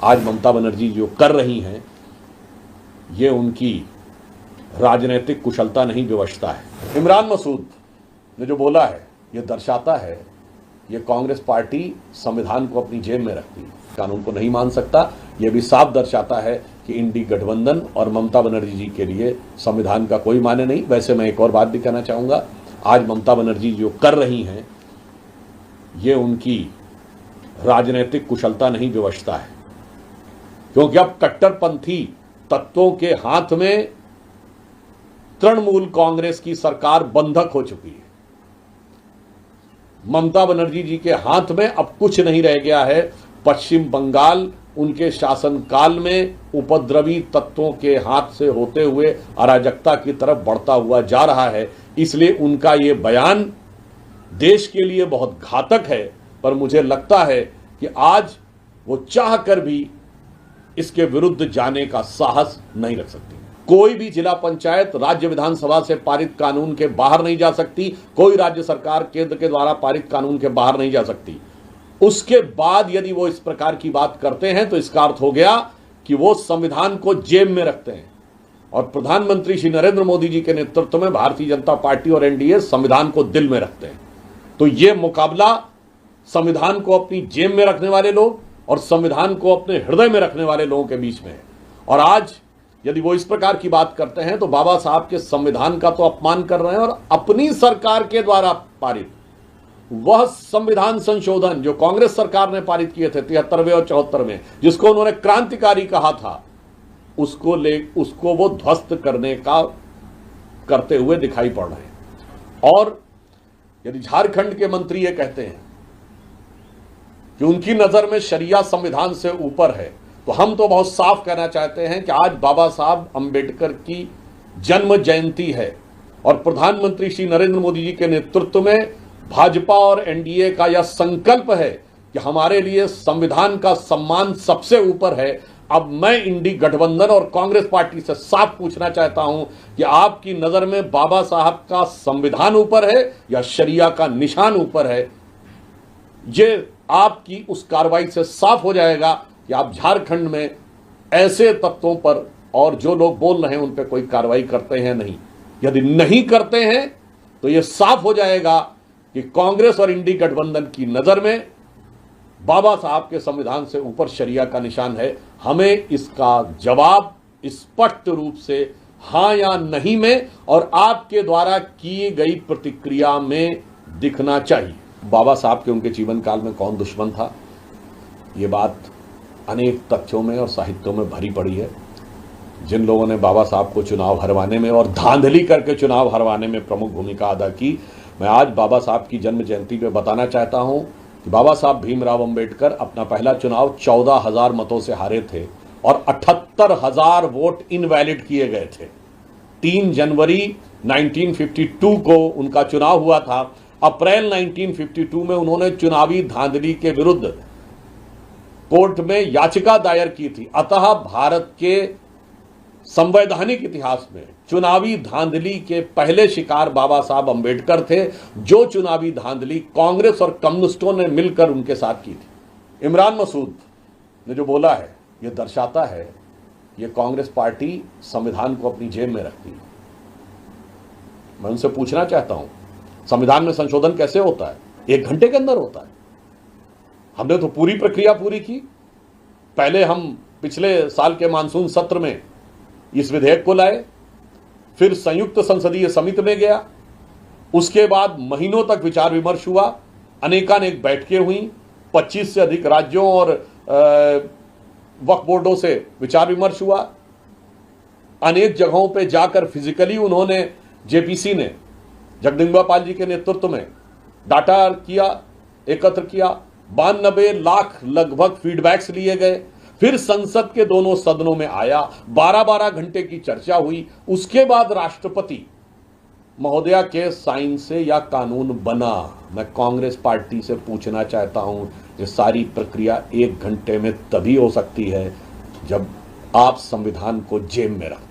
आज ममता बनर्जी जो कर रही हैं ये उनकी राजनीतिक कुशलता नहीं, विवशता है। इमरान मसूद ने जो बोला है ये दर्शाता है ये कांग्रेस पार्टी संविधान को अपनी जेब में रखती है, कानून को नहीं मान सकता। ये भी साफ दर्शाता है कि इंडी गठबंधन और ममता बनर्जी जी के लिए संविधान का कोई मायने नहीं। वैसे मैं एक और बात भी कहना चाहूँगा, आज ममता बनर्जी जो कर रही हैं ये उनकी राजनीतिक कुशलता नहीं, विवशता है। क्योंकि अब कट्टरपंथी तत्वों के हाथ में तृणमूल कांग्रेस की सरकार बंधक हो चुकी है। ममता बनर्जी जी के हाथ में अब कुछ नहीं रह गया है। पश्चिम बंगाल उनके शासनकाल में उपद्रवी तत्वों के हाथ से होते हुए अराजकता की तरफ बढ़ता हुआ जा रहा है। इसलिए उनका ये बयान देश के लिए बहुत घातक है। पर मुझे लगता है कि आज वो चाह कर भी इसके विरुद्ध जाने का साहस नहीं रख सकती। कोई भी जिला पंचायत राज्य विधानसभा से पारित कानून के बाहर नहीं जा सकती। कोई राज्य सरकार केंद्र के द्वारा पारित कानून के बाहर नहीं जा सकती। उसके बाद यदि वो इस प्रकार की बात करते हैं तो इसका अर्थ हो गया कि वो संविधान को जेब में रखते हैं। और प्रधानमंत्री श्री नरेंद्र मोदी जी के नेतृत्व में भारतीय जनता पार्टी और एनडीए संविधान को दिल में रखते हैं। तो ये मुकाबला संविधान को अपनी जेब में रखने वाले लोग और संविधान को अपने हृदय में रखने वाले लोगों के बीच में है। और आज यदि वो इस प्रकार की बात करते हैं तो बाबा साहब के संविधान का तो अपमान कर रहे हैं और अपनी सरकार के द्वारा पारित वह संविधान संशोधन जो कांग्रेस सरकार ने पारित किए थे 73वें और 74वें, जिसको उन्होंने क्रांतिकारी कहा था, उसको वो ध्वस्त करने का करते हुए दिखाई पड़ रहे हैं। और यदि झारखंड के मंत्री ये कहते हैं कि उनकी नजर में शरिया संविधान से ऊपर है, तो हम तो बहुत साफ कहना चाहते हैं कि आज बाबा साहब अंबेडकर की जन्म जयंती है और प्रधानमंत्री श्री नरेंद्र मोदी जी के नेतृत्व में भाजपा और एनडीए का यह संकल्प है कि हमारे लिए संविधान का सम्मान सबसे ऊपर है। अब मैं इंडी गठबंधन और कांग्रेस पार्टी से साफ पूछना चाहता हूं कि आपकी नजर में बाबा साहब का संविधान ऊपर है या शरिया का निशान ऊपर है? ये आपकी उस कार्रवाई से साफ हो जाएगा कि आप झारखंड में ऐसे तत्वों पर और जो लोग बोल रहे हैं उन पर कोई कार्रवाई करते हैं नहीं। यदि नहीं करते हैं तो यह साफ हो जाएगा कि कांग्रेस और इंडी गठबंधन की नजर में बाबा साहब के संविधान से ऊपर शरिया का निशान है। हमें इसका जवाब स्पष्ट रूप से हां या नहीं में और आपके द्वारा की गई प्रतिक्रिया में दिखना चाहिए। बाबा साहब के उनके जीवन काल में कौन दुश्मन था, ये बात अनेक तथ्यों में और साहित्यों में भरी पड़ी है। जिन लोगों ने बाबा साहब को चुनाव हरवाने में और धांधली करके चुनाव हरवाने में प्रमुख भूमिका अदा की, मैं आज बाबा साहब की जन्म जयंती पे बताना चाहता हूं कि बाबा साहब भीमराव अंबेडकर अपना पहला चुनाव 14,000 मतों से हारे थे और 78,000 वोट इनवैलिड किए गए थे। 3 जनवरी 1952 को उनका चुनाव हुआ था। अप्रैल 1952 में उन्होंने चुनावी धांधली के विरुद्ध कोर्ट में याचिका दायर की थी। अतः भारत के संवैधानिक इतिहास में चुनावी धांधली के पहले शिकार बाबा साहब अंबेडकर थे, जो चुनावी धांधली कांग्रेस और कम्युनिस्टों ने मिलकर उनके साथ की थी। इमरान मसूद ने जो बोला है यह दर्शाता है ये कांग्रेस पार्टी संविधान को अपनी जेब में रखती है। मैं उनसे पूछना चाहता हूं, संविधान में संशोधन कैसे होता है? 1 घंटे के अंदर होता है। हमने तो पूरी प्रक्रिया पूरी की। पहले हम पिछले साल के मानसून सत्र में इस विधेयक को लाए, फिर संयुक्त संसदीय समिति में गया, उसके बाद महीनों तक विचार विमर्श हुआ, अनेकानेक बैठकें हुई, 25 से अधिक राज्यों और वक्फ बोर्डों से विचार विमर्श हुआ। अनेक जगहों पे जाकर फिजिकली उन्होंने, जेपीसी ने जगदम्बिका पाल जी के नेतृत्व में डाटा किया, एकत्र किया। 92 लाख लगभग फीडबैक्स लिए गए। फिर संसद के दोनों सदनों में आया, 12-12 घंटे की चर्चा हुई। उसके बाद राष्ट्रपति महोदया के साइन से या कानून बना। मैं कांग्रेस पार्टी से पूछना चाहता हूं, ये सारी प्रक्रिया 1 घंटे में तभी हो सकती है जब आप संविधान को जेब में रखें।